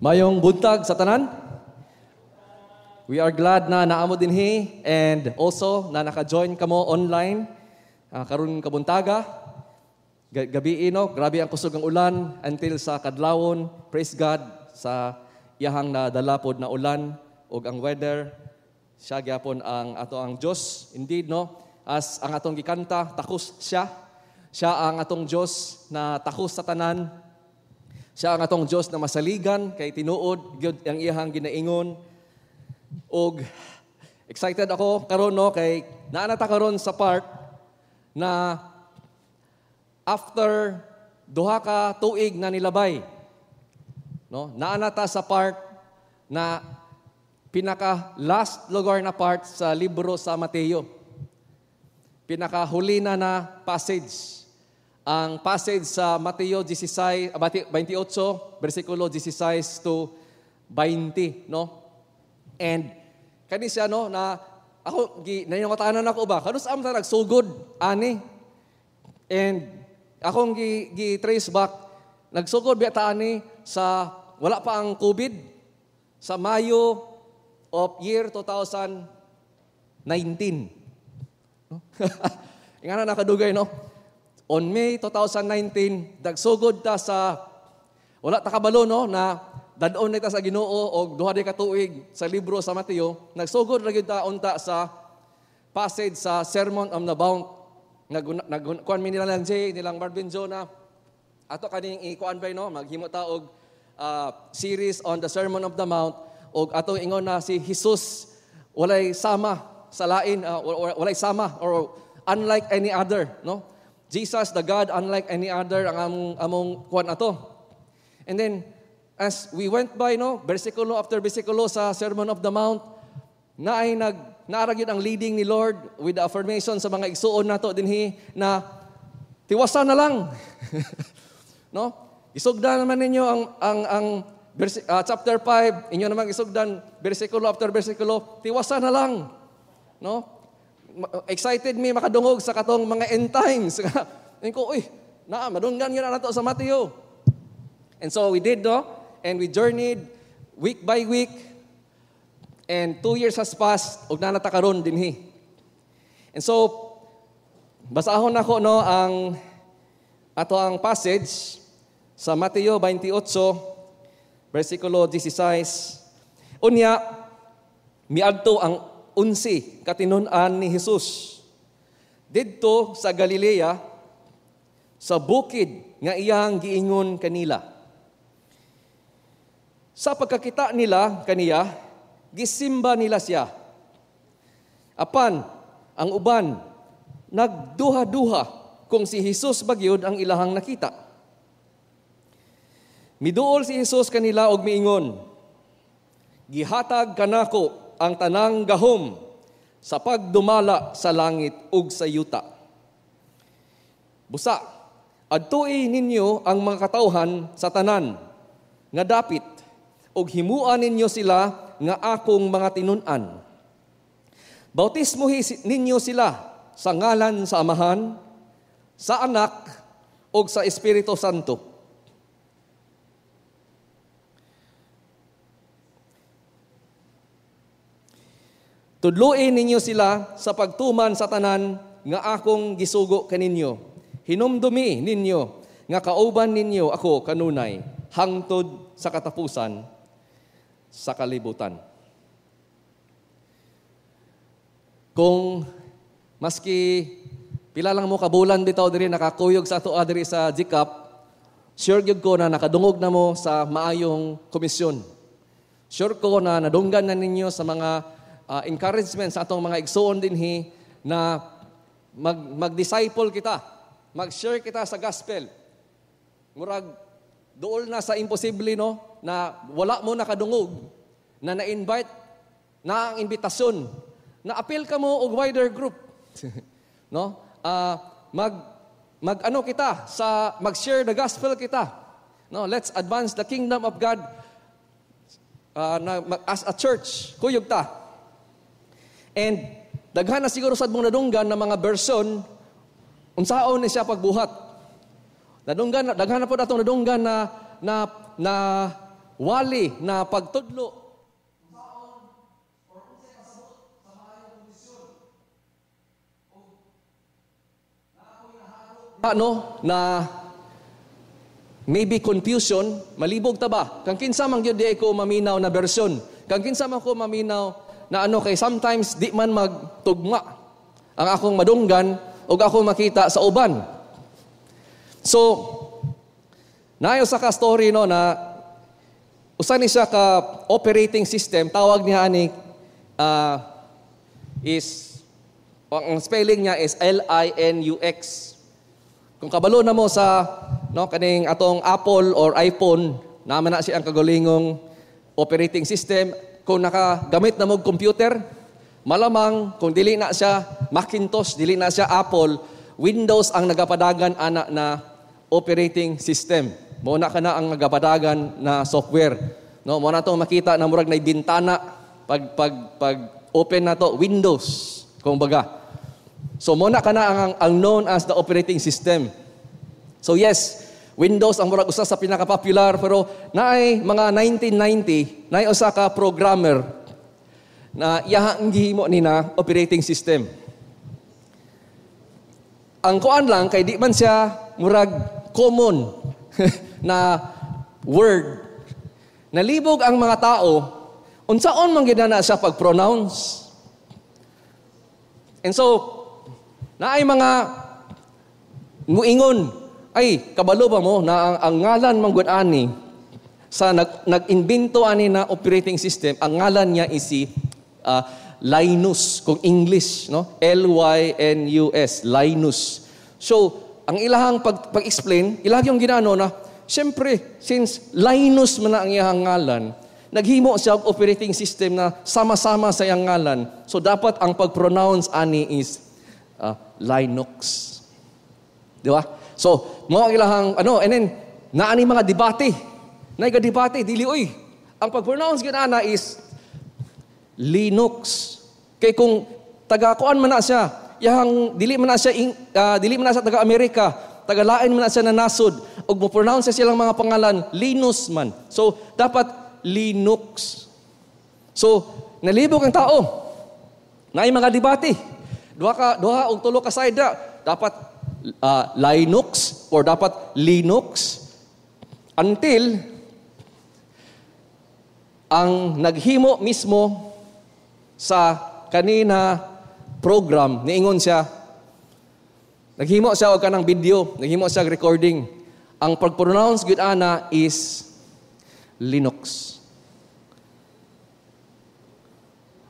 Mayong buntag sa tanan. We are glad na naamo dinhi and also na naka-join kamo online karon kabuntaga. Gabi grabe ang kusog ng ulan until sa kadlawon. Praise God sa iyahang nadalapod na ulan ug ang weather siya gyapon ang ato ang Dios. Indeed as ang atong gikanta, takos siya. Siya ang atong Dios na takos sa tanan. Siya ang atong Diyos na masaligan, kay tinuod, gyud ang iyahang ginaingon. Og excited ako karon kay naanata karon sa part na after duha ka tuig na nilabay. Naanata sa part na pinaka last lugar na part sa libro sa Mateo. Pinakahuli na passage. Ang passage sa Mateo 28, versikulo 16 to 20, And kani siya na ako naningutanan ako ba kanus am ta nagsugod ani. And akong gi-trace back nagsugod biya ta ani sa wala pa ang COVID sa Mayo of year 2019. Ingana nakadugay On May 2019, dagsugod ta sa, wala ta kabalo na dadon na ta sa Ginoo o duha di ka tuig sa libro sa Mateo, nagsugod ra gyud ta unta sa passage sa Sermon on the Mount. Kuan mi nilang Jay, nilang Marvin Jonah. Ato kaning ikuan bay maghimo ta og series on the Sermon of the Mount og ato ingon na si Jesus walay sama sa lain, walay sama or unlike any other, Jesus, the God, unlike any other, ang among kuwan ato. And then, as we went by, versikulo after versikulo sa Sermon of the Mount, naaragid ang leading ni Lord with the affirmation sa mga igsuon nato dinhi na tiwasan na lang. Isugdan naman ninyo ang chapter 5, inyo naman isugdan versikulo after versikulo, tiwasan na lang. Excited me makadungog sa katong mga end times. Madunggan yun na nato sa Mateo. And so we did, and we journeyed week by week, and 2 years has passed, ug nanata karon dinhi. And so, basahon nako ang ato ang passage sa Mateo 28, versikulo 16. Unya, miadto ang 11 katinun-an ni Jesus. Didto sa Galilea, sa bukid nga iyang giingon kanila. Sa pagkakita nila kaniya, gisimba nila siya. Apan, ang uban, nagduha-duha kung si Jesus bagyod ang ilahang nakita. Miduol si Jesus kanila og miingon, gihatag kanako ang tanang gahom sa pagdumala sa langit ug sa yuta. Busa, adtoi ninyo ang mga katawhan sa tanan nga dapit ug himuan ninyo sila nga akong mga tinun-an. Bautismuhi ninyo sila sa ngalan sa Amahan, sa Anak ug sa Espiritu Santo. Tudluin ninyo sila sa pagtuman sa tanan nga akong gisugo kaninyo. Hinumdumi ninyo nga kauban ninyo ako kanunay hangtod sa katapusan sa kalibutan. Kung maski pila lang mo kabulan bitaw diri nakakuyog sa ato diri sa GCAP, sure gyud ko na nakadungog na mo sa maayong komisyon. Sure ko na nadunggan na ninyo sa mga encouragement sa atong mga igsuon dinhi na mag-disciple kita, mag-share kita sa gospel. Murag duol na sa imposible na wala mo nakadungog, na na-invite na ang imbitasyon, na appeal ka mo og wider group. Kita sa mag-share the gospel kita. Let's advance the kingdom of God as a church. Kuyog ta. And daghan na siguro sad mong nadunggan na mga version unsaon ni siya pagbuhat. Daghan na po atong nadunggan na wali na pagtudlo na maybe confusion, malibog ta ba? Kang kinsa man gyud di ko maminaw na version. Kang kinsa man ko maminaw na kay sometimes di man magtugma ang akong madunggan o akong makita sa uban. So, naayo sa ka story na usa ni siya ka operating system, tawag niya ani ang spelling niya is Linux. Kung kabalo na mo sa kaning atong Apple or iPhone, naman na siya ang kagulingong operating system. Kung nakagamit na mo computer, malamang kung dili na siya Macintosh, dili na siya Apple, Windows ang nagapadagan ana na operating system. Mo na kana ang nagapadagan na software. No, mo na tong makita na murag nay bintana pag open na to Windows kumbaga. So muna ka na ang known as the operating system. So yes, Windows ang murag usa sa pinaka-popular, pero naay mga 1990, naay usa ka programmer na iyahang gihimo ni na operating system. Ang kuan lang kay di man siya murag common na word. Nalibog ang mga tao unsaon man gid na siya pag-pronounce. And so naay mga muingon, ay kabalo ba mo na ang ngalan manggod ani sa nag-invento ani na operating system, ang ngalan niya is si Linus kung English, no? L-Y-N-U-S, Linus. So, ang ilahang pag-explain, ilang yung ginano na, syempre, since Linus man na ang iyang ngalan, naghimo siya operating system na sama-sama sa iyang ngalan. So, dapat ang pag-pronounce ani is Linux. Di ba? So, mga ilahang, and then, naani mga debate. Naiga-debate, dili, ang pag-pronounce ginana is Linux. Kay kung taga-kuan man na siya, dili man na siya taga-Amerika, taga-lain man na siya na nasod, o mo-pronounce siya silang mga pangalan, Linus man. So, dapat Linux. So, nalibog ang tao. Naay mga debate. Duha o tulo ka side dapat Linux or dapat Linux until ang naghimo mismo sa kanina program niingon siya, naghimo siya og kanang video, naghimo siya recording, ang pag-pronounce gud ana is Linux.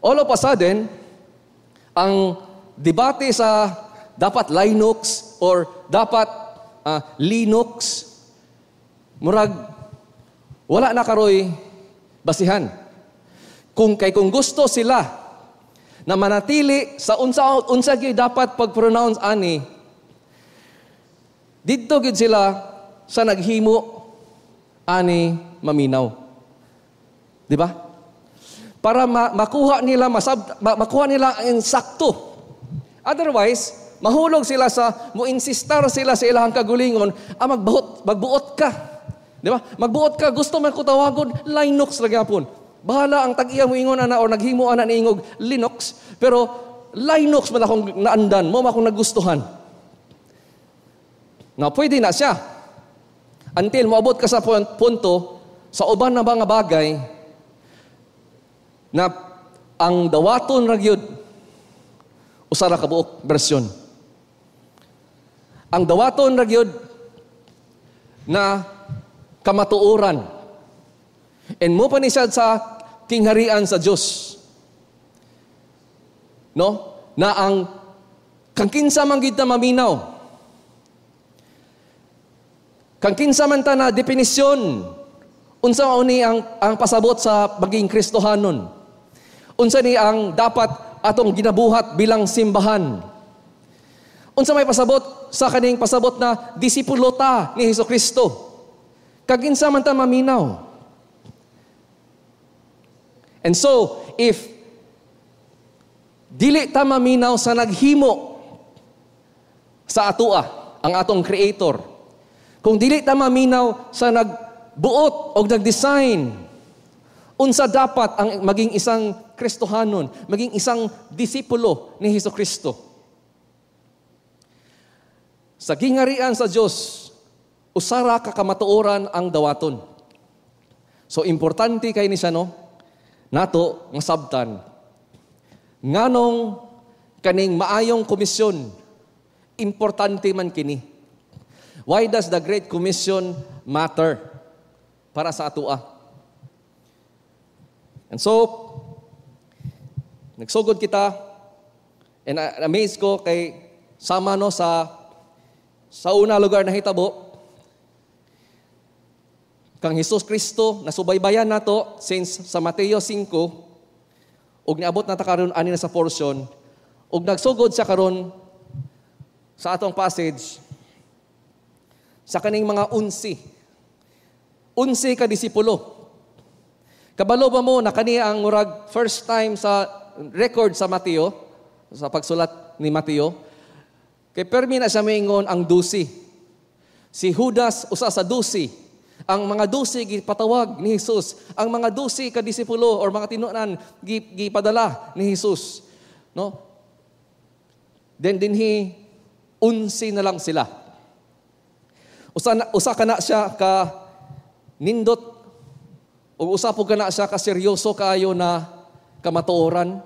All of a sudden ang debate sa dapat Linux or dapat Linux, murag wala na karoy basihan. Kung gusto sila na manatili sa unsa gyud dapat pag-pronounce ani, didto gyud sila sa naghimo ani maminaw. Di ba? Para makuha nila ang sakto. Otherwise, mahulog sila sa muinsistar sila sa ilahang kagulingon, magbuot ka. Di ba? Magbuot ka, gusto man ko tawagon Linux ra gyapon. Bahala ang tag-iya mo ingon ana or naghimo ana niingog Linux, pero Linux man akong naandan, mo akong nagustuhan. Nga pwede na siya. Until moabot ka sa punto sa uban na mga bagay na ang dawaton ra gyud usara ka buok bersyon. Ang dawaton ra gyud na kamatuoran. And mo pa ni siya sa kingharian sa Dios. No? Na ang kang kinsa man gid na maminaw. Kang kinsa man ta na definisyon unsa mao ni ang pasabot sa baging Kristohanon. Unsa ni ang dapat atong ginabuhat bilang simbahan. Unsa may pasabot sa kaning pasabot na disipulo ta ni Hesukristo. Kag kinsa man ta maminaw. And so, if dili ta maminaw sa naghimo sa atoa, ang atong Creator, kung dili ta maminaw sa nagbuot o nag-design unsa dapat ang maging isang Kristohanon, maging isang disipulo ni Hesukristo. Sa gingarian sa Dios, usara ka kamatuoran ang dawaton. So importante kay ni siya nato nga sabtan. Nganong kaning maayong komisyon, importante man kini. Why does the Great Commission matter para sa atua? And so, nagsugod kita, and amazed ko kay sama sa una lugar na hitabo, kang Hesus Kristo, nasubaybayan nato since sa Mateo 5, ug niabot na ta karon ani na sa portion, ug nagsugod siya karon sa atong passage, sa kaning mga 11 ka disipulo. Kabalo ba mo na kaniya ang murag first time sa record sa Mateo, sa pagsulat ni Mateo, kay permi na siya maingon ang 12. Si Judas, usa sa 12. Ang mga 12 gipatawag ni Jesus. Ang mga 12 ka disipulo or mga tinunan gipadala ni Jesus. No? Then dinhi 11 na lang sila. Usa ka na siya ka nindot o usa po ka na siya ka seryoso kaayo na kamatuoran.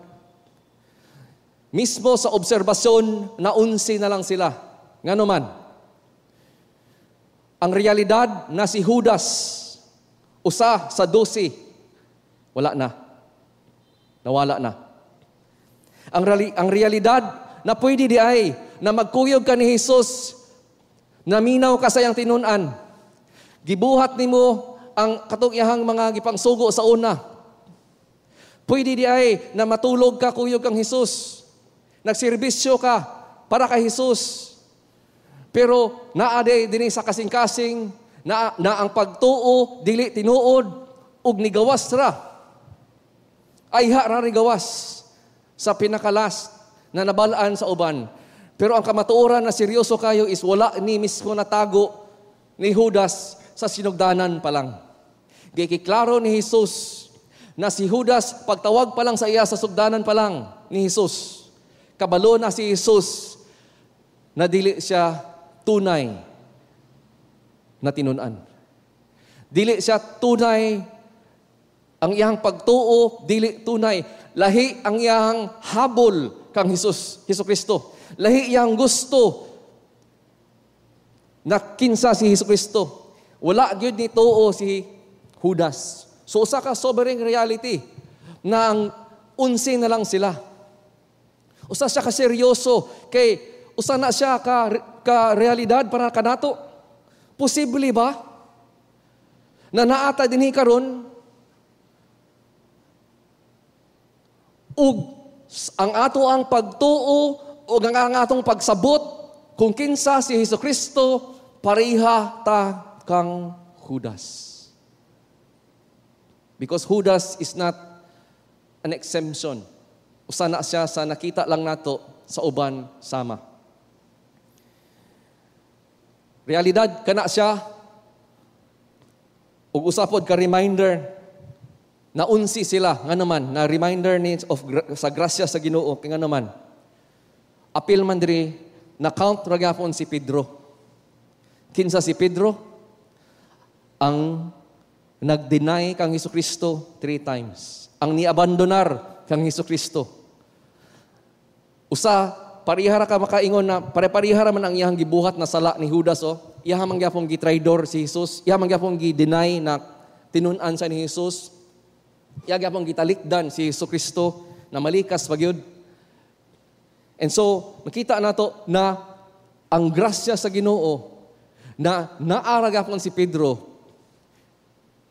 Mismo sa obserbasyon na 11 na lang sila. Ngano man? Ang realidad na si Judas, usa sa 12, wala na. Nawala na. Ang realidad na pwede di ay na magkuyog ka ni Jesus, naminaw ka sa iyang tinunan, gibuhat nimo ang katong-iyahang mga gipangsugo sa una. Pwede di ay na matulog ka kuyog kang Jesus, nagserbisyo ka para kay Jesus. Pero naade dinhi sa kasing-kasing na ang pagtuo dili tinuod ug nigawas ra. Ayha ra gawas sa pinakalas na nabalaan sa uban. Pero ang kamatuoran na seryoso kayo is wala ni mismo natago ni Judas sa sinugdanan pa lang. Gikiklaro ni Jesus na si Judas pagtawag pa lang sa iya sa sugdanan pa lang ni Jesus. Kabalo na si Jesus na dili siya tunay na tinunan. Dili siya tunay, ang iyang pagtuo, dili tunay. Lahi ang iyang habol kang Hesukristo. Lahi iyang gusto na kinsa si Hesukristo. Wala gyud ni tuo si Judas. So usa ka sobering reality na ang 11 na lang sila. Usa siya ka seryoso kay usa na siya ka realidad para kanato. Posible ba na naata dinhi karon ug ang ato ang pagtuo ug ang atong pagsabot kung kinsa si Hesukristo pareha ta kang Judas. Because Judas is not an exemption. Usa na siya sa nakita lang nato sa uban sama. Realidad kana siya ug usapod ka reminder na 11 sila nga naman na reminder ni sa grasya sa Ginoo kay nga naman apil man diri na count ra gyapon si Pedro. Kinsa si Pedro? Ang nag-deny kang Hesukristo 3 times. Ang ni-abandonar kang Hesukristo. Usa parihara ka makaingon na pare-parihara man ang iyang gibuhat na sala ni Judas Iyaha man gyapon gi-traidor si Jesus, iyaha man gyapon gi-deny na tinun-an sa ni Jesus. Iyaha gyapon gitalikdan si Hesukristo na malikas pagyud. And so makita nato na ang grasya sa Ginoo na naara gyapon si Pedro.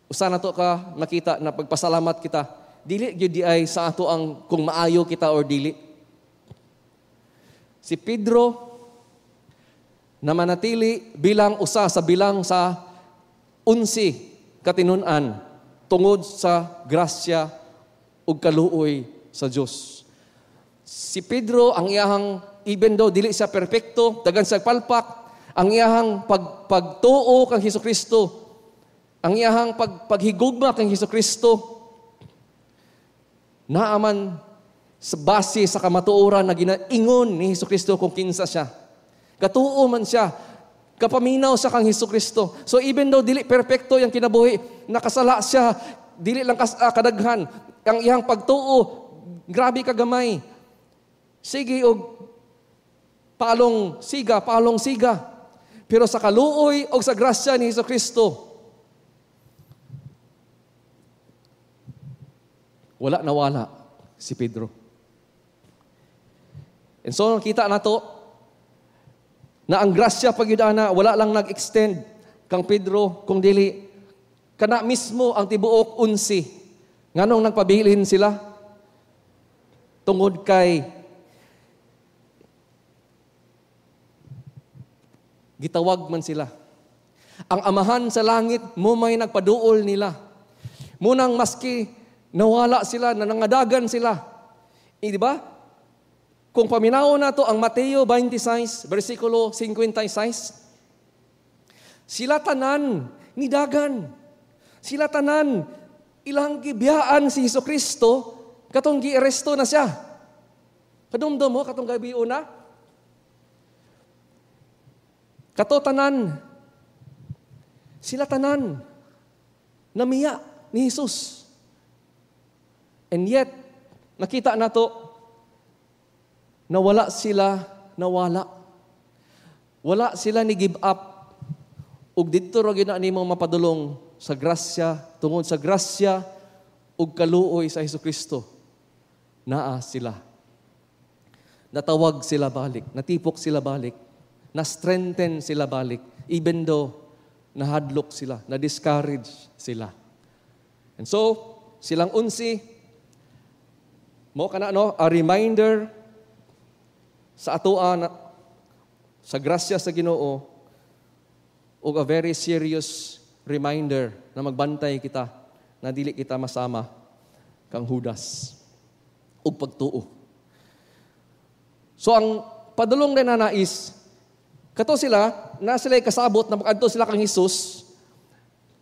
Usa nato ka makita na pagpasalamat kita. Dili gyud di ay sa ato ang kung maayo kita or dili. Si Pedro na manatili bilang usa sa bilang sa 11 katinunan tungod sa grasya ug kaluoy sa Dios. Si Pedro ang iyahang even though dili siya perpekto, dagan sa palpak, ang iyahang pagtuo kang Hesukristo ang iyahang paghigugma kang Hesukristo, naaman sa base sa kamatuoran na ginaingon ni Hesukristo kung kinsa siya. Katuo man siya, kapaminaw sa kang Hesukristo. So even though dili perpekto yung kinabuhi, nakasala siya, dili lang kadaghan, ang iyang pagtuo, grabe kagamay. Sige og palong siga. Pero sa kaluoy o sa grasya ni Hesukristo, wala nawala si Pedro. And so nakita na to, na ang grasya pagyudana, wala lang nag-extend kang Pedro, kung dili, kana mismo ang tibuok unsi. Nganong nagpabilin sila? Tungod kay gitawag man sila. Ang amahan sa langit, mo may nagpaduol nila. Munang maski nawala sila, nanangadagan sila. Di ba? Kung paminaw na to ang Mateo 26, versikulo 56, sila tanan, nidagan. Sila tanan, ilang gibiyaan si Hesukristo, katong gi-aresto na siya. Kadumdum mo, katong gabi una. Katotanan, sila tanan, namiya ni Jesus. And yet, nakita na to, nawala. Wala sila ni give up. Ug dito ra gina nimo mapadulong sa grasya, tungod sa grasya ug kaluoy sa Hesukristo. Naa sila. Natawag sila balik, natipok sila balik, na-strengthen sila balik, even though nahadlok sila, na-discourage sila. And so, silang unsi, mo kana a reminder sa atoa na sa grasya sa Ginoo, o a very serious reminder na magbantay kita na dili kita masama kang Judas ug pagtuo. So ang padulong na nais, kato sila, na sila kasabot na mag-adto sila kang Jesus,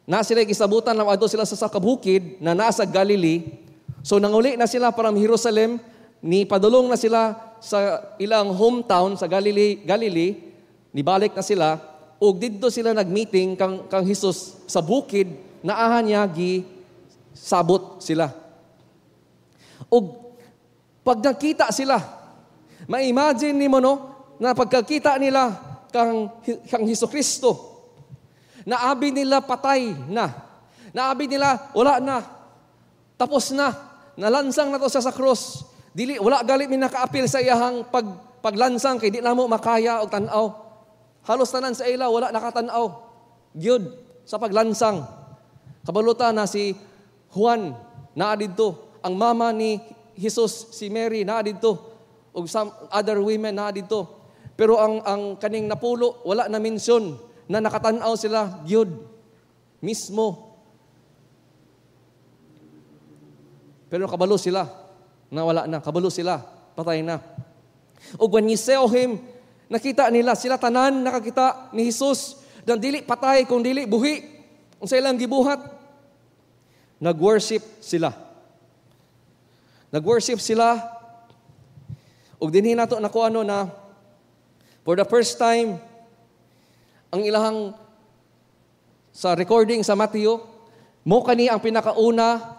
na sila kisabutan na mag-adto sila sa kabukid na nasa Galilee. So nanguli na sila para Jerusalem, ni padulong na sila sa ilang hometown sa Galilee, nibalik na sila, ug didto sila nagmeeting kang Jesus sa bukid, naahan niya sabot sila. Ug pag nakita sila, ma-imagine nimo na pagkakita nila kang Hesukristo, naabi nila patay na, naabi nila wala na, tapos na, nalansang na to sa cross. Dili wala gali mi nakaapil sa iyahang paglansang kay di na mo makaya og tan-aw. Halos tanan sa ila wala nakatan-aw. Gyud sa paglansang. Kabalutan na si Juan naa didto, ang mama ni Jesus si Mary naa didto, ug some other women naa didto. Pero ang kaning napulo wala na mention na nakatan-aw sila gyud mismo. Pero kabalo sila na wala na, kabalo sila, patay na. O when you saw him, nakita nila, sila tanan nakakita ni Jesus, na dili patay, kung dili buhi, kung sa ilang gibuhat, nag-worship sila. Nag-worship sila, o dinhi nato na kung ano na, for the first time, ang ilahang sa recording sa Mateo, mo kani ang pinakauna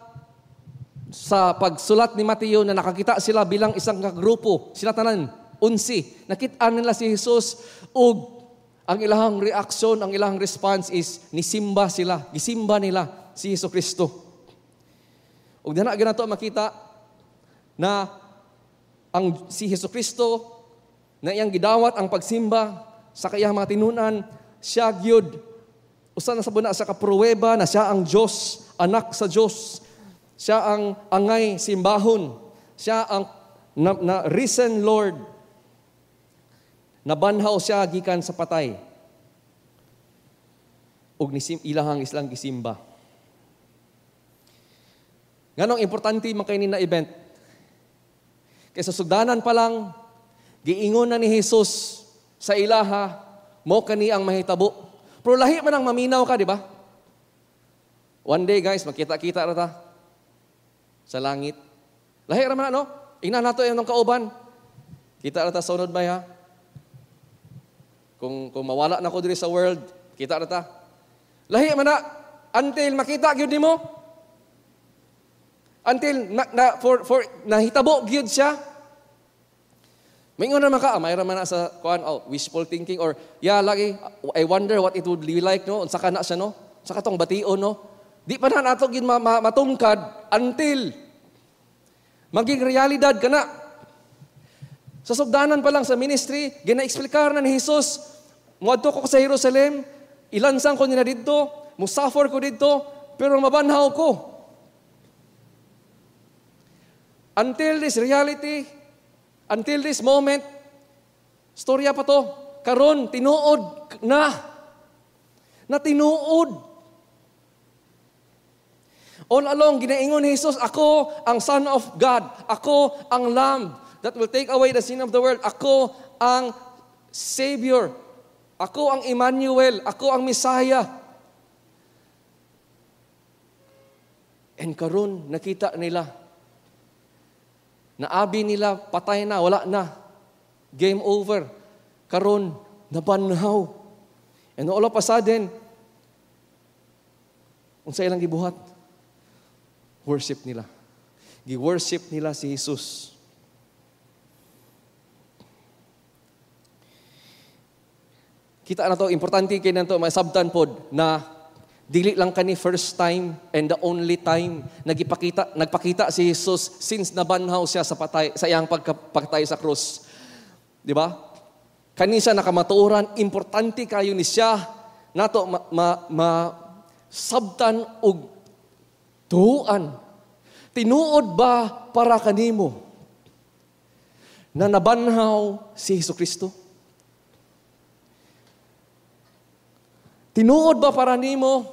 sa pagsulat ni Mateo na nakakita sila bilang isang grupo, sila tanan, 11. Nakita nila si Jesus ug ang ilahang reaksyon, ang ilahang response is nisimba sila, gisimba nila si Hesukristo. Ug dana ganato makita na ang si Hesukristo na iyang gidawat ang pagsimba sa kayang mga tinunan, siya gyud usa na sa buna sa kapruweba na siya ang Dios, anak sa Dios. Siya ang angay simbahon. Siya ang na risen Lord. Nabanhaw siya gikan sa patay. Ug ilahang islang gisimba. Nganong importante man kay ni na event? Kaysa sugdanan pa lang, giingon na ni Jesus sa ilaha, mo kani ang mahitabo. Pero lahi man ang maminaw ka, di ba? One day, guys, magkita-kita na ta sa langit. Lahi raman no? Ina nato yung kauban. Kita na ta sa unod ba ha? Kung mawala na ko diri sa world, kita na ta. Lahi man na, until makita gyud nimo. Until for nahitabo gyud siya. Maingon naman ka, may raman na sa wishful thinking or lagi I wonder what it would be like no, unsa kana siya no? Sa katong bation no. Di pa na nato gyud matungkad until maging realidad kana. Sa sugdanan pa lang sa ministry, gina-explicar na ni Jesus, muadto ko sa Jerusalem, ilansang ko nila dito, musaffer ko dito, pero mabanhaw ko. Until this reality, until this moment, storya pa to, karon tinuod na tinuod. All along, ginaingon ni Jesus, ako ang Son of God. Ako ang Lamb that will take away the sin of the world. Ako ang Savior. Ako ang Emmanuel. Ako ang Messiah. And karon nakita nila. Naabi nila, patay na, wala na. Game over. Karon nabanhaw. And all of a sudden, unsa ilang gibuhat? Worship nila. Gi-worship nila si Jesus. Kita na to, importante kay nanto may sabtan pod na dili lang kani first time and the only time nagpakita si Jesus since nabanhaw siya sa patay sa iyang pagpatay sa krus. Di ba? Kani siya nakamatuoran, importante kayo ni siya nato sabtan og tuan. Tinuod ba para kanimo na nabanhaw si Jesucristo? Tinuod ba para nimo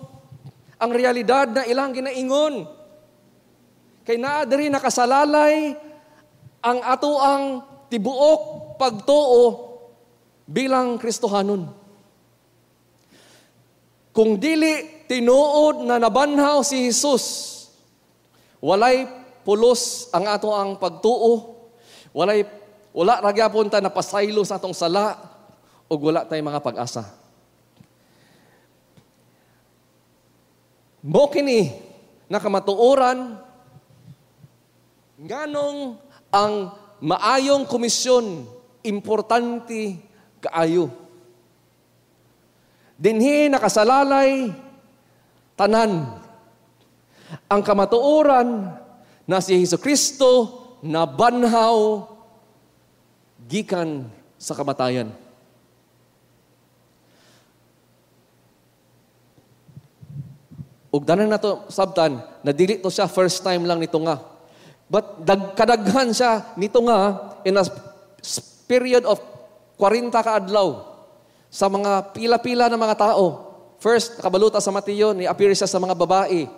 ang realidad na ilang ginaingon? Kay naa diri nakasalalay ang atoang tibuok pagtuo bilang Kristohanon. Kung dili tinuod na nabanhaw si Jesus, walay pulos ang ato ang pagtuo, wala ra gyapon ta napasaylo sa atong sala, ug wala tay mga pag-asa. Mo kini nakamatuoran nganong ang maayong komisyon importante kaayo. Dinhi nakasalalay tanan ang kamatuoran na si Jesucristo nabanhaw gikan sa kamatayan. Ug danan nato sabtan na dili to siya first time lang nito nga. But kadaghan siya nito nga in a period of 40 ka adlaw sa mga pila-pila na mga tao. First, kabaluta sa Mateo, ni-appear siya sa mga babae.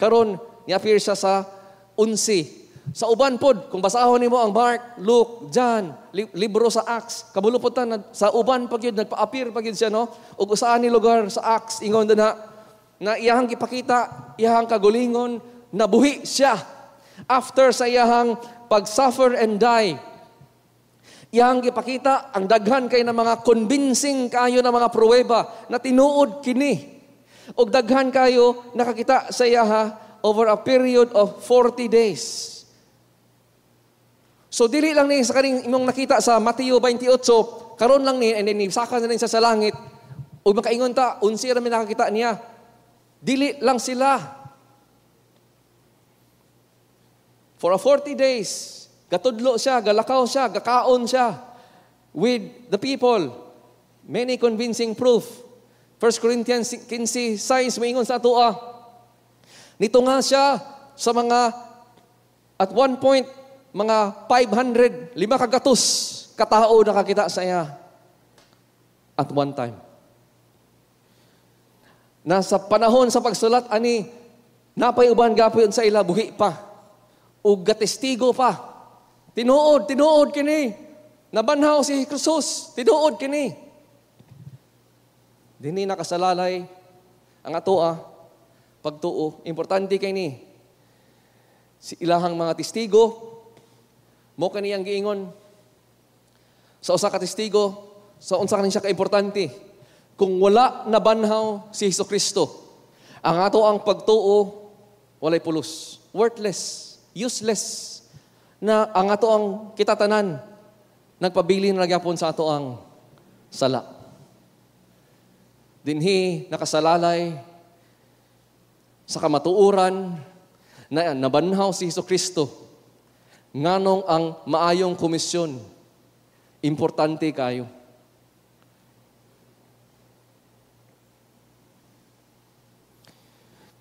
Karon, ni-appear siya sa 11. Sa uban pod, kung basahon nimo ang Mark, Luke, John, libro sa Acts, kabulo pod ta sa uban pag yun, nagpa-appear pag yun siya, no? Ug usaan ni lugar sa Acts, ingon na iyahang gipakita, iyahang kagulingon, nabuhi siya. After sa iyahang pag-suffer and die, iyahang gipakita ang daghan kay na mga convincing kayo na mga pruweba na tinuod kini. Og daghan kayo nakakita sa iyaha over a period of 40 days. So dili lang ni sa kaning imong nakita sa Mateo 28, karon lang ni and then saka na lang sa langit. Og makaingon ta, unsi ra mi nakakita niya. Dili lang sila. For a 40 days, gatudlo siya, galakaw siya, gakaon siya with the people. Many convincing proof. 1 Corinthians 15, signs maingon sa ato nito nga siya sa mga, at one point, mga 500, 5 kagatos, katao nakakita sa iya at one time. Nasa panahon sa pagsulat, ani, napay uban gapoy sa ila, buhi pa. O gatestigo pa. Tinuod kini. Nabanhaw si Jesus, tinuod kini. Dini nakasalalay ang atoa pagtuo. Importante kay ni. Si ilahang mga testigo, mo kaniyang giingon, sa usa ka testigo, sa unsa kanin siya kaimportante. Kung wala nabanhaw si Hesukristo, ang ato ang pagtuo, walay pulos. Worthless, useless, na ang ato ang kitatanan, nagpabilin na gyapon sa ato ang sala. Dinhi nakasalalay sa kamatuoran na nabanhaw si Hesukristo, nganong ang maayong komisyon, importante kayo.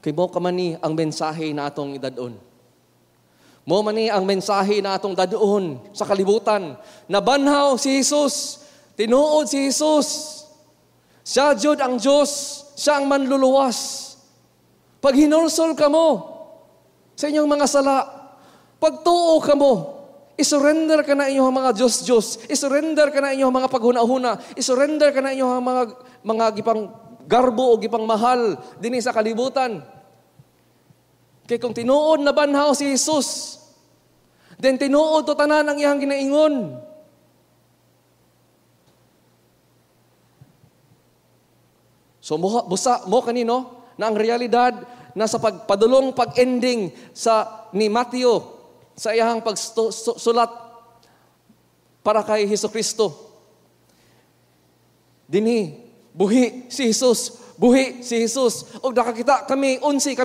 Kay mo kamani ang mensahe na atong idadon. Mo mani ang mensahe na atong dadon sa kalibutan. Nabanhaw si Jesus, tinuod si Jesus. Siya jud ang Diyos, siya ang manluluwas. Pag hinulsol ka mo sa inyong mga sala, pagtuo ka mo, isurrender ka na inyong mga Diyos-Diyos, isurrender ka na inyong mga paghuna-huna, isurrender ka na inyong mga gipang garbo o gipang mahal dinhi sa kalibutan. Kay kung tinuod na banhaw si Jesus, then tinuod to tanan ang iyang ginaingon. So busa mo kanino na ang realidad na sa pagpadulong pag-ending ni Matthew sa iyang pagsulat para kay Hesukristo. Dinhi buhi si Jesus, buhi si Jesus. Og nakakita kami unsi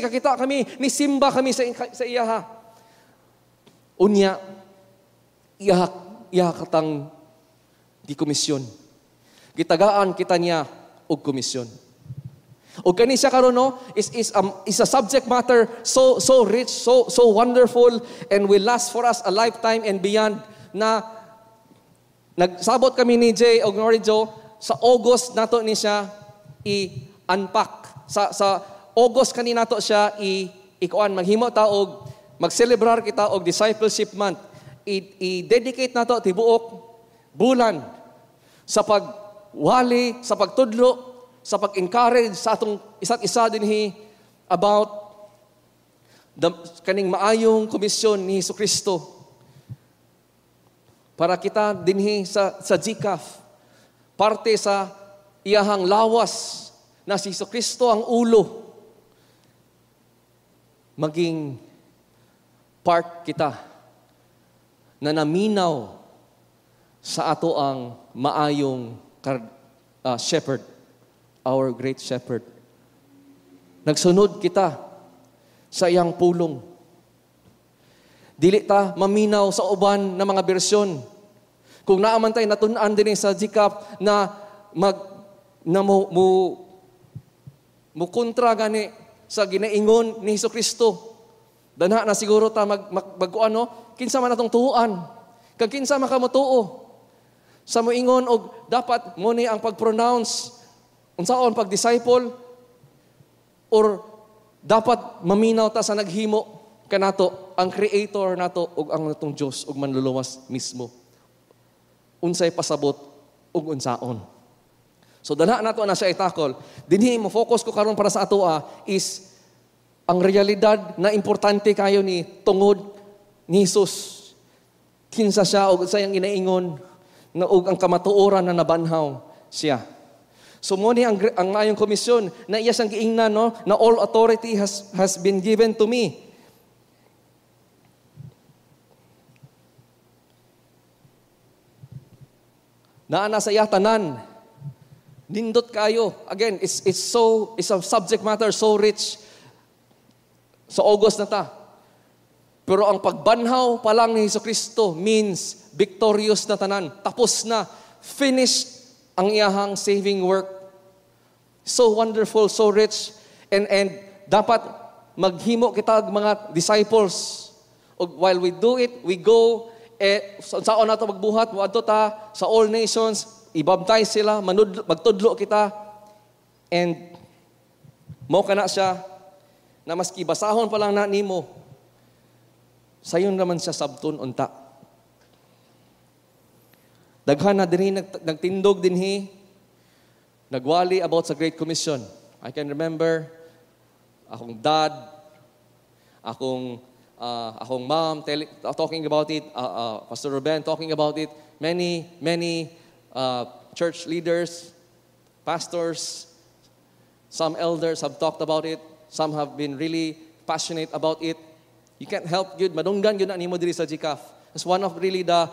kakita kami ni simba kami sa iyaha. Unya iyaha katang di komisyon. Gitagaan kita niya og komisyon. Og kani siya karon no is a subject matter so rich, so wonderful, and will last for us a lifetime and beyond. Na nagsabot kami ni Jay og Norijo sa August nato ni siya i-unpack. Sa August kani nato siya ikuan maghimo ta og mag-celebrar kita og discipleship month. I-dedicate nato tibuok bulan sa pagwali, sa pagtudlo, sa pag-encourage sa atong isa't isa dinhi about kaning maayong komisyon ni Hesukristo para kita dinhi sa GCAF, parte sa iyahang lawas na si Hesukristo ang ulo, maging part kita na naminaw sa ato ang maayong shepherd, our great shepherd. Nagsunod kita sa iyang pulong. Dili ta maminaw sa uban na mga bersyon. Kung naaman tayo natun-an din sa GCAF na mo kontra gani sa ginaingon ni Hesukristo. Danha na siguro ta magkuano, kinsa man atong tuuan. Kag kinsa man ka motuo. Sa moingon og dapat mo ni ang pag-pronounce unsaon pag-disciple or dapat maminaw ta sa naghimo kanato ang creator nato ug ang natong Dios ug manluluwas mismo. Unsay pasabot ug unsaon. So danha nato na siya itakol. Dinhi mo focus ko karon para sa atoa is ang realidad na importante kayo ni tungod ni Jesus. Kinsa siya ug sa iyang ginaingon na og ang kamatuoran na nabanhaw siya. So mo ni ang mayong komisyon na iya sang giingnan no na all authority has been given to me. Naana sa iya tanan. Nindot kayo. Again, it's a subject matter so rich. Sa August na ta. Pero ang pagbanhaw pa lang ni Hesukristo means victorious na tanan. Tapos na. Finished ang iyahang saving work. So wonderful, so rich. And dapat maghimo kita og mga disciples. While we do it, we go saan nato magbuhat, moadto ta sa all nations, i-baptize sila, magtudlo kita. And mo kana siya na maski basahon pa lang na nimo, sayon naman siya sabton unta. Daghan na dinhi nagtindog dinhi, nagwali about sa Great Commission. I can remember akong dad, akong mom talking about it, Pastor Ruben talking about it, many church leaders, pastors, some elders have talked about it, some have been really passionate about it. You can't help yun, madunggan yun na nimo diri sa GCAF. It's one of really the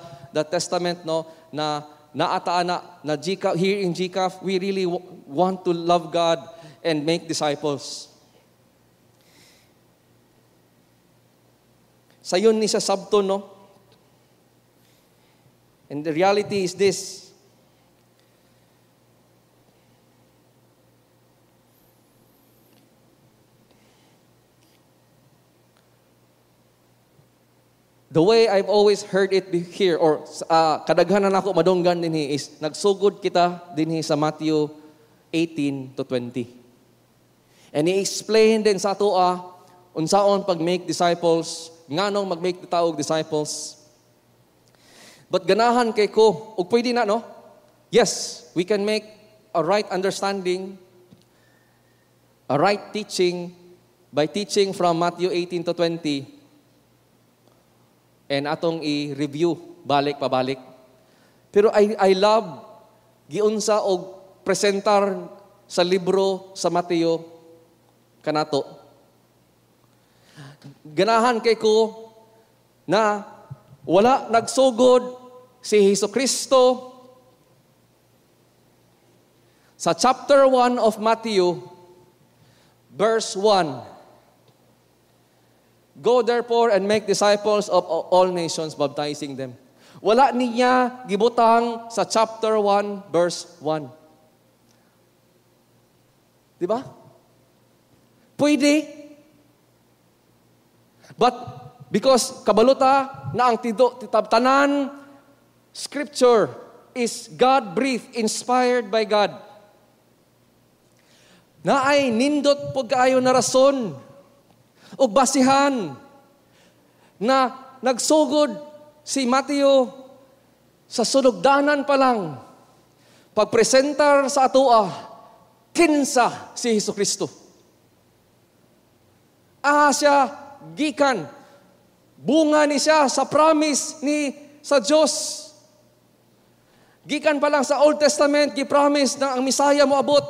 testament no na naataan na GCAF, here in GCAF, we really want to love God and make disciples. Sayon ni sa sabton, no? And the reality is this. The way I've always heard it here, or kadaghanan ako madunggan dinhi is, nagsugod kita dinhi sa Matthew 18 to 20. And he-explain din sa ato unsaon pag-make disciples, nganong mag-make the tao disciples. But ganahan kay ko, ug pwede na, no? Yes, we can make a right understanding, a right teaching, by teaching from Matthew 18 to 20, and atong i-review, balik pabalik. Pero I love, giunsa og presentar sa libro sa Mateo, kanato. Ganahan kay ko na wala nagsugod si Jesucristo sa chapter 1 of Matthew, verse 1. Go therefore and make disciples of all nations, baptizing them. Wala niya gibutang sa chapter 1, verse 1. Di ba? Pwede. But because kabaluta na ang tanan scripture is God-breathed, inspired by God. Na ay nindot pag kaayo na rason o basihan na nagsugod si Mateo sa sunugdanan pa lang pagpresentar sa atoa kinsa si Jesucristo. Siya gikan, bunga ni siya sa promise ni sa Diyos. Gikan pa lang sa Old Testament, gi-promise na ang Messiah mo abot.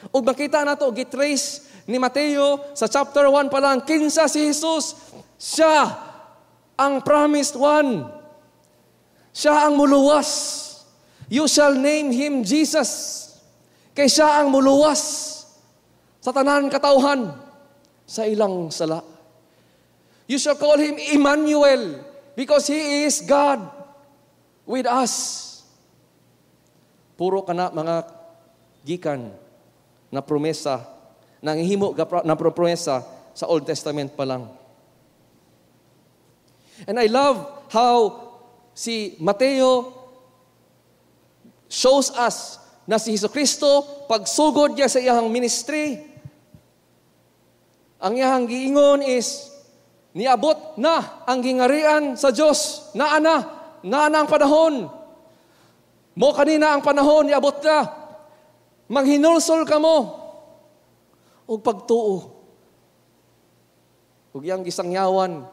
Ug makita nato, gi-trace ni Mateo sa chapter 1 pa lang, kinsa si Jesus. Siya ang promised one. Siya ang muluwas. You shall name him Jesus. Kay siya ang muluwas sa tanan katawhan sa ilang sala. You shall call him Emmanuel because he is God with us. Puro kana mga gikan na promesa, nanghihimo na promesa sa Old Testament pa lang. And I love how si Mateo shows us na si Jesucristo, pagsugod niya sa iyang ministry, ang iyang giingon is, niabot na ang gingarian sa Diyos. Na ang panahon. Mo kanina ang panahon, niabot na. Manghinulsol ka mo. O pagtuo. Ug yang gisangyawan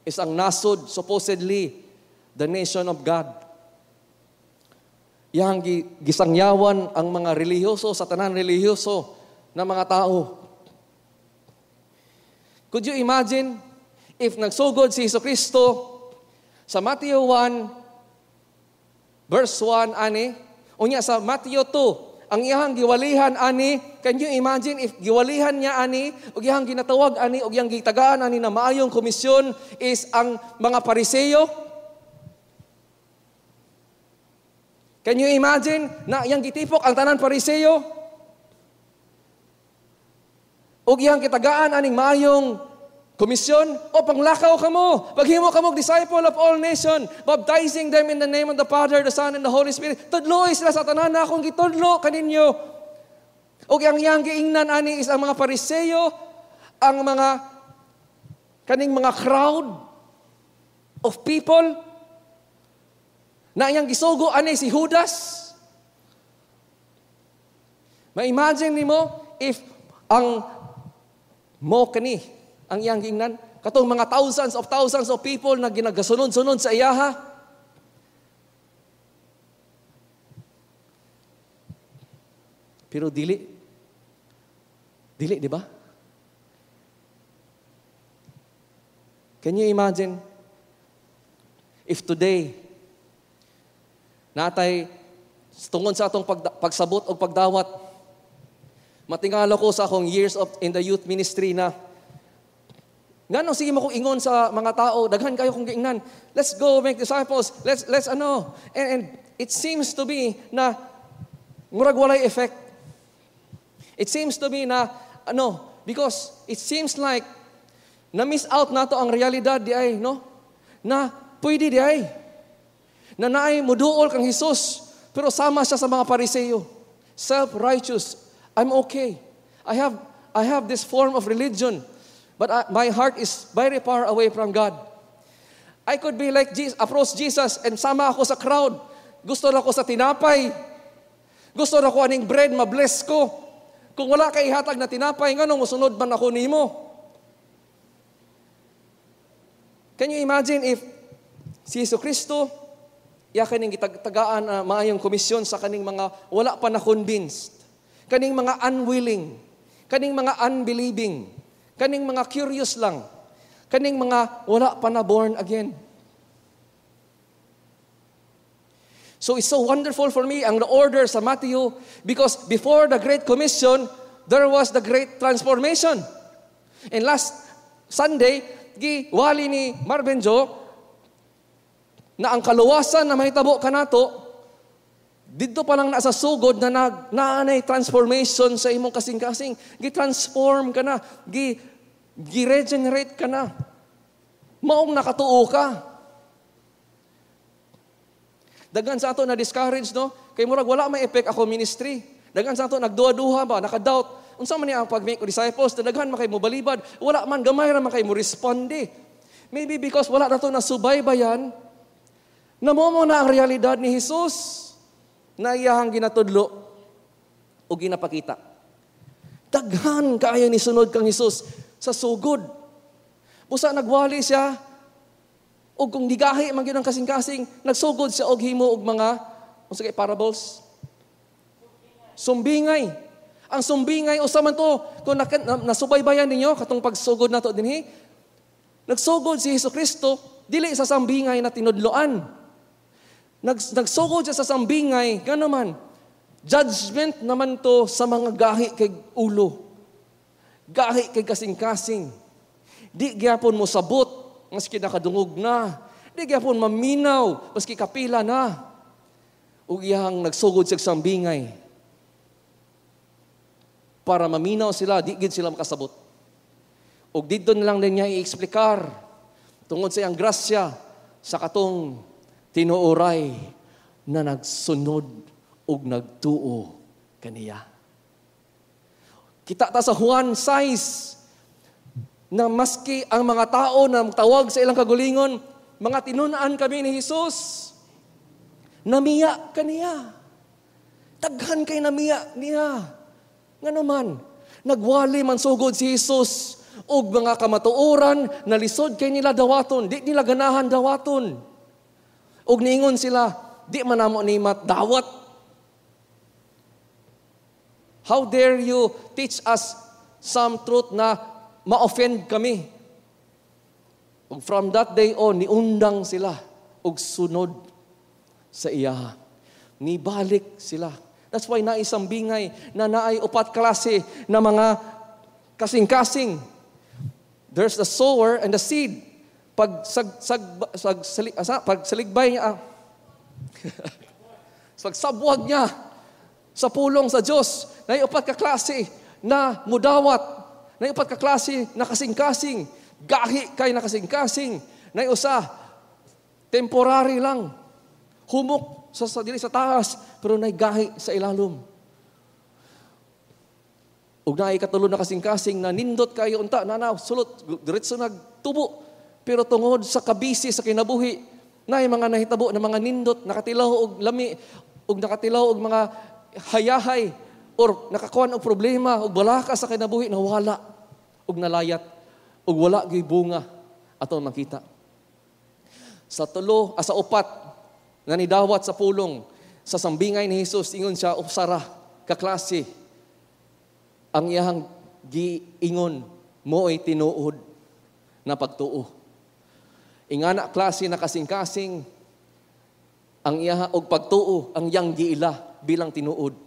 is ang nasod, supposedly, the nation of God. Yang gisangyawan ang mga relihiyoso, sa tanan relihiyoso na mga tao. Could you imagine if nagsugod si Jesucristo sa Matthew 1, verse 1, ani, unya sa Matthew 2, ang iyang giwalihan ani, can you imagine if giwalihan niya ani, o iyang ginatawag ani, o iyang gitagaan ani na maayong komisyon is ang mga Pariseo? Can you imagine na iyang gitipok ang tanan Pariseo? O iyang kitagaan aning maayong komisyon? O panglakaw ka mo, paghimo ka mo disciple of all nation, baptizing them in the name of the Father, the Son, and the Holy Spirit. Tudloy sila sa tanan na akong gitudlo kaninyo. O ang iyang giingnan ani is ang mga Pariseo, ang mga kaning mga crowd of people na iyang gisugo ani si Judas. Ma-imagine nimo if ang Mo kani ang iyang gingnan. Katong mga thousands of people na ginagasunod-sunod sa iyaha. Pero dili, di ba? Can you imagine if today natay tungod sa atong pagsabot o pagdawat, matingala ko sa akong years in the youth ministry na nganong sige mo kong ingon sa mga tao, daghan kayo kong giingnan, let's go make disciples, let's ano. And it seems to be na murag walay effect. It seems to be na because it seems like na miss out nato ang realidad di ay, no? Na pwede di ay. Na naay muduol kang Hesus, pero sama siya sa mga Pariseo. Self-righteous. I'm okay. I have this form of religion, but my heart is very far away from God. I could be like Jesus, approach Jesus and sama ako sa crowd. Gusto na ko sa tinapay. Gusto na ko aning bread, mabless ko. Kung wala kay ihatag na tinapay, nganong musunod man ako nimo? Can you imagine if si Jesucristo kaning gitagtagaan maayong komisyon sa kaning mga wala pa na convinced, kaning mga unwilling, kaning mga unbelieving, kaning mga curious lang, kaning mga wala pa na born again. So it's so wonderful for me ang order sa Matthew because before the Great Commission, there was the Great Transformation. And last Sunday, giwali ni Marvin Joe na ang kaluwasan na mahitabo kanato dito pa lang nasa sugod na naanay transformation sa imong kasing-kasing. Gi-transform ka na, gi-regenerate ka na. Maong nakatuo ka. Daghan sa ato na discourage, no? Kay murag wala may effect ako ministry. Daghan sa ato nagduha-duha ba, nakadoubt. Unsa man niya ang pag-make o disciples, daghan man kay mo balibad, wala man gamay ra man kay mo responde. Maybe because wala na to nasubaybayan, namomo na ang realidad ni Jesus na iyahang ginatudlo o ginapakita. Daghan kaayo ni sunod kang Jesus sa sugod. Busa nagwali siya, o kung digahi man gyud ang kasing-kasing, nagsugod siya og himo og mga unsay parables. Sumbingay. Ang sumbingay usa man to kung nasubaybayan ninyo katong pagsugod nato dinhi. Nagsugod si Jesucristo dili sa sambingay na tinudloan. Nagsugod siya sa sambingay ngano man. Judgment naman to sa mga gahi kay ulo. Gahi kay kasing-kasing. Di gyapon mo sabot maski nakadungog na. Di gyapon maminaw maski kapila na. Ug iyang nagsugod sa sambingay para maminaw sila, di gid sila makasabot. Ug didto na lang niya i-eksplikar tungod sa iyang grasya sa katong tinuoray na nagsunod ug nagtuo kaniya. Kita ta sa Juan 6 na maski ang mga tao na tawag sa ilang kagulingon, mga tinunaan kami ni Jesus, namiya kaniya. Daghan kay namiya niya. Ngano man, nagwali man sugod si Jesus og mga kamatuoran na lisod kay nila dawaton, di nila ganahan dawaton. Og niingon sila, di man namo ni dawat. How dare you teach us some truth na ma-offend kami. Ug from that day on, niundang sila og sunod sa iya. Nibalik sila. That's why naisambingay na naay upat klase na mga kasing-kasing. There's the sower and the seed. Pagsaligbay niya, pagsabwag niya sa pulong sa Diyos, naay upat ka klase na mudawat, naay upat ka klase na kasing-kasing, gahi kay na kasing-kasing, naay usa temporary lang, humok sa dili sa taas, pero naay gahi sa ilalom. Ug naay katulo na kasing-kasing na nindot kayo unta nanaw sulot diretso nagtubo, pero tungod sa kabisi sa kinabuhi, naay mga nahitabo na mga nindot, nakatilaw og lami, ug nakatilaw og mga hayahay, or nakakuan og problema og balaka sa kinabuhi na wala. ug nalayat, ug wala gyud bunga aton makita. Sa upat nga nidawat sa pulong sa sambingay ni Jesus, ingon siya upsara kaklase ang iyang giingon mo ay tinuod na pagtuo. Ingana klase na kasing-kasing ang iya og pagtuo ang iyang giila bilang tinuod.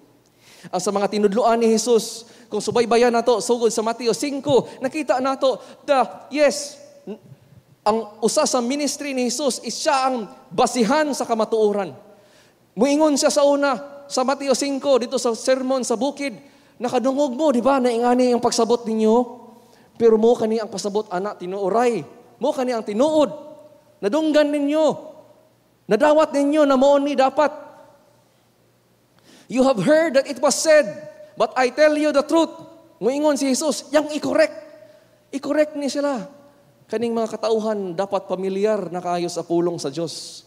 Ang sa mga tinudloan ni Jesus, kung subaybayan nato sugod sa Mateo 5, nakita nato ang usa sa ministry ni Jesus is siya ang basihan sa kamatuoran. Muingon siya sa una sa Mateo 5 dito sa sermon sa bukid, nakadungog mo, di ba, naingani ang pagsabot ninyo, pero mo kani ang pasabot anak tinuoray, mo kani ang tinuod, nadunggan ninyo, nadawat ninyo na mo ni dapat. You have heard that it was said, but I tell you the truth. Muingon si Jesus, yang i-correct ni sila. Kaning mga katauhan dapat pamilyar na kayo sa pulong sa Diyos,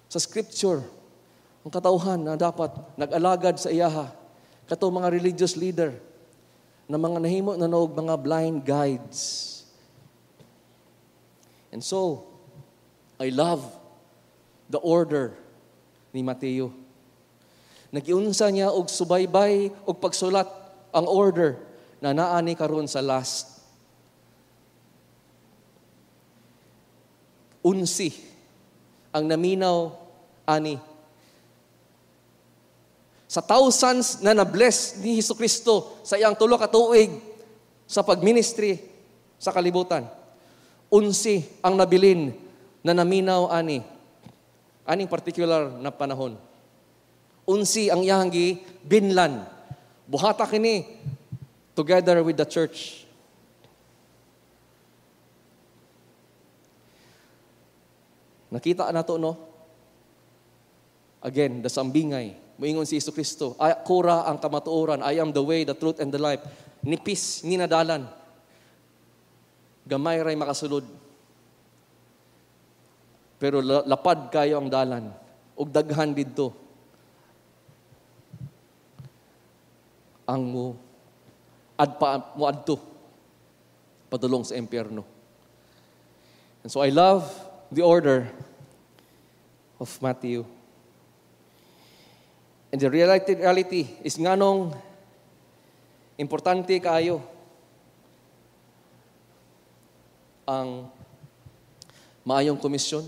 sa Scripture. Ang katauhan na dapat nag-alagad sa iyaha. Kato mga religious leader na mga nahimo na nog mga blind guides. And so, I love the order ni Mateo. Nagiunsa niya og subaybay og pagsulat ang order na naani karon sa last. 11 ang naminaw ani. Sa thousands na na-bless ni Jesucristo sa iyang tulo ka tuig sa pagministry sa kalibutan. 11 ang nabilin na naminaw ani. Aning particular na panahon. 11 ang iyang binlan. Buhata kini together with the church. Nakita nato no? Again, the sambingay. Moingon si Jesucristo, kura ang kamatuoran, I am the way, the truth, and the life. Nipis, ni nadalan. Gamay ray makasulod. Pero lapad kayo ang dalan. Ug daghan didto ang mo adto padulong sa impyerno. And so I love the order of Matthew. And the reality is nganong importante kaayo ang maayong komisyon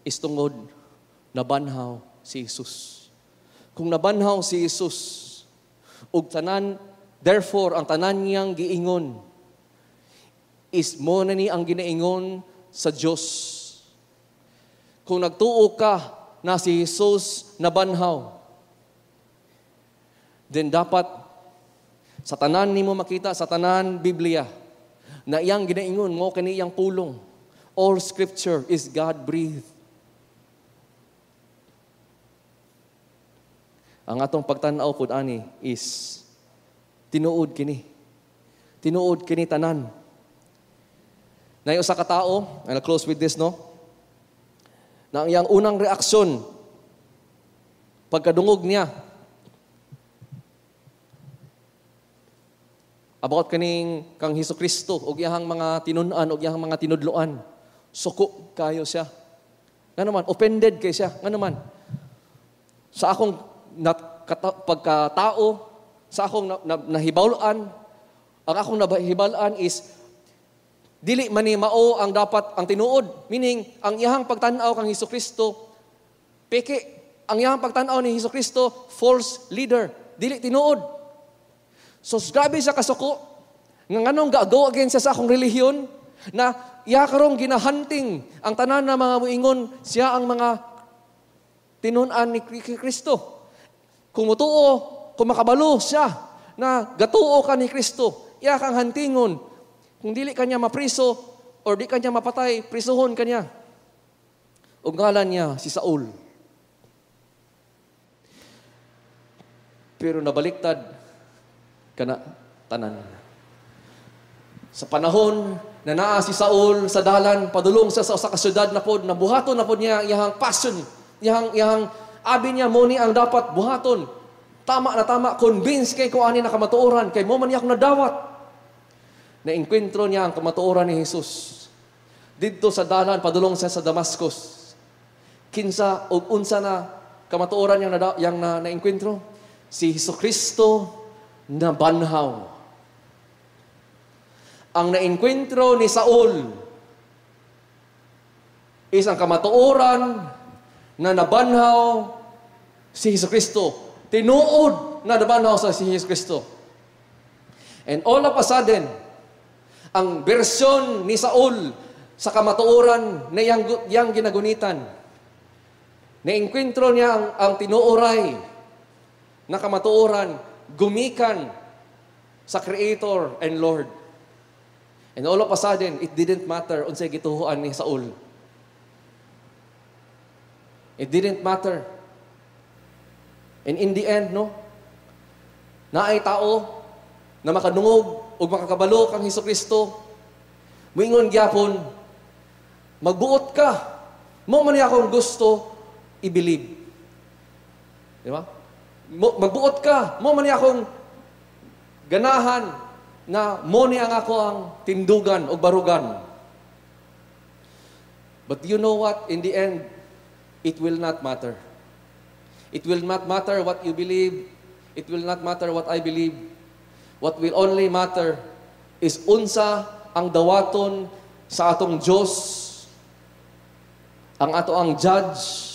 is tungod nabanhaw si Jesus. Kung nabanhaw si Jesus ug tanan, therefore ang tanan niyang giingon is mo na ni ang ginaingon sa Dios. Kung nagtuo ka na si Jesus nabanhaw, then dapat sa tanan nimo makita sa tanan Biblia na iyang ginaingon mo kani iyang pulong. All scripture is God-breathed. Ang atong pagtan-aw pud ani is tinuod kini. Tinuod kini tanan. Nay usa ka tawo, I'll close with this no. Na ang iyang unang reaksyon pagkadungog niya about kaning kang Hesukristo ug iyang mga tinun-an ug iyang mga tinudloan, suko kayo siya. Nga naman, offended kay siya. Nga naman, sa akong pagkatao, sa akong nahibaluan, ang akong nahibaluan is dili man ni mao ang dapat ang tinuod. Meaning, ang iyang pagtanaw kang Hesukristo, peke. Ang iyang pagtanaw ni Hesukristo, false leader. Dili tinuod. So, grabe siya kasuko. Nganong go against sa akong relihiyon, na iya karong ginahunting ang tanan na mga muingon, siya ang mga tinunan ni Kristo. Kung mutuo, kung makabalo siya, na gatuo ka ni Kristo, iya kang hantingon. Kung dili kanya mapriso or di kanya mapatay, prisuhon kanya. Ug ngalan niya si Saul. Pero nabaliktad kana tanan. Sa panahon na naa si Saul sa dalan, padulong sa kasyudad na pod, nabuhaton na pod niya iyang passion, iyang abi niya mo ni ang dapat buhaton. Tama na tama, convince kay kung ani nakamatuoran, kay mo man niya akong nadawat. na-enkwentro niya ang kamatuoran ni Jesus. Dito sa dalan, padulong siya sa Damascus. Kinsa o unsa na kamatuoran yang na-enkwentro? Si Jesucristo na banhaw. Ang na-enkwentro ni Saul is ang kamatuoran na nabanhaw si Jesucristo. Tinuod na nabanhaw sa si Jesucristo. And all of a sudden, ang bersyon ni Saul sa kamatuoran na yang ginagunitan, na-enkwentro niya ang tinuoray na kamatuoran, gumikan sa Creator and Lord. And all of a sudden, it didn't matter unsay gituhuan ni Saul. It didn't matter. And in the end, no, naay tao na makadungog o makakabalo kang Hesukristo, moingon gyapon, magbuot ka. Mo man niya akong gusto i-believe. Di ba? Magbuot ka. Mo man niya akong ganahan na mo niya ang ako ang tindugan o barugan. But you know what? In the end, it will not matter. It will not matter what you believe. It will not matter what I believe. What will only matter is unsa ang dawaton sa atong Diyos, ang ato ang judge,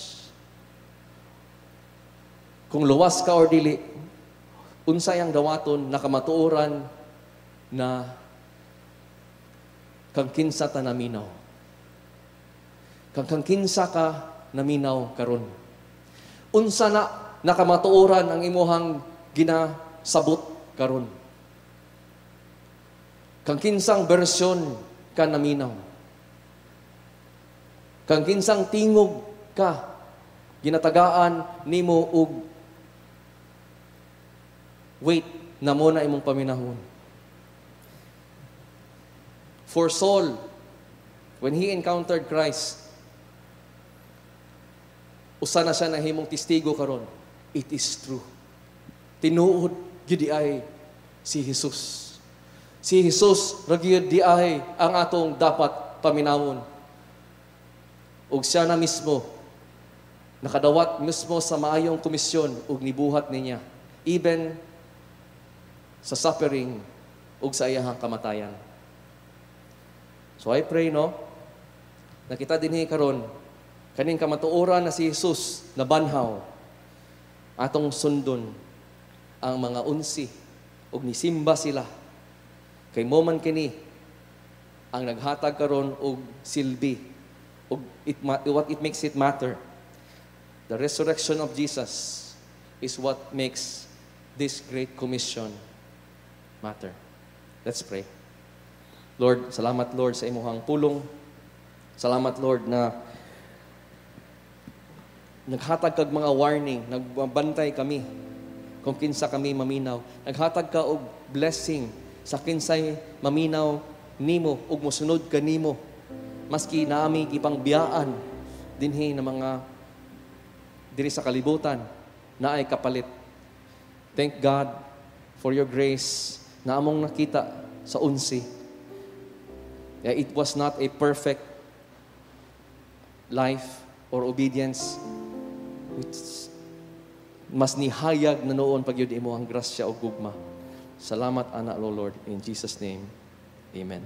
kung luwas ka or dili, unsa ang dawaton na kamatuoran na kang kinsa ta naminaw. Kang kinsa ka naminaw karon. Unsa na nakamatuoran ang imuhang ginasabot karon. Kang kinsang bersyon ka naminaw. Kang kinsang tingog ka ginatagaan nimo og wait na mo na imong paminahon. For Saul, when he encountered Christ, usa na siya na himong testigo karon. It is true. Tinuod gyud ay si Jesus. Si Jesus ra gyud di ay ang atong dapat paminawon. Ug siya na mismo nakadawat mismo sa maayong komisyon ug nibuhat niya even sa suffering ug sa iyahang kamatayan. So I pray, no, na kita dinhi karon kaning kamatuoran na si Jesus na banhaw atong sundon ang mga unsi ug nisimba sila kay mo man kini ang naghatag karon og silbi ug what it makes it matter. The resurrection of Jesus is what makes this great commission matter. Let's pray. Lord, salamat Lord sa imuhang pulong. Salamat Lord na naghatag kag mga warning, nagbantay kami kung kinsa kami maminaw. Naghatag ka og blessing sa kinsay maminaw nimo ug mosunod kanimo maski naami ipang biyaan dinhi na mga diri sa kalibutan na ay kapalit. Thank God for your grace na among nakita sa unsi. It was not a perfect life or obedience. Mas nihayag na noon pag yun imo ang grasya o gugma. Salamat, anak, Lord. In Jesus' name, amen.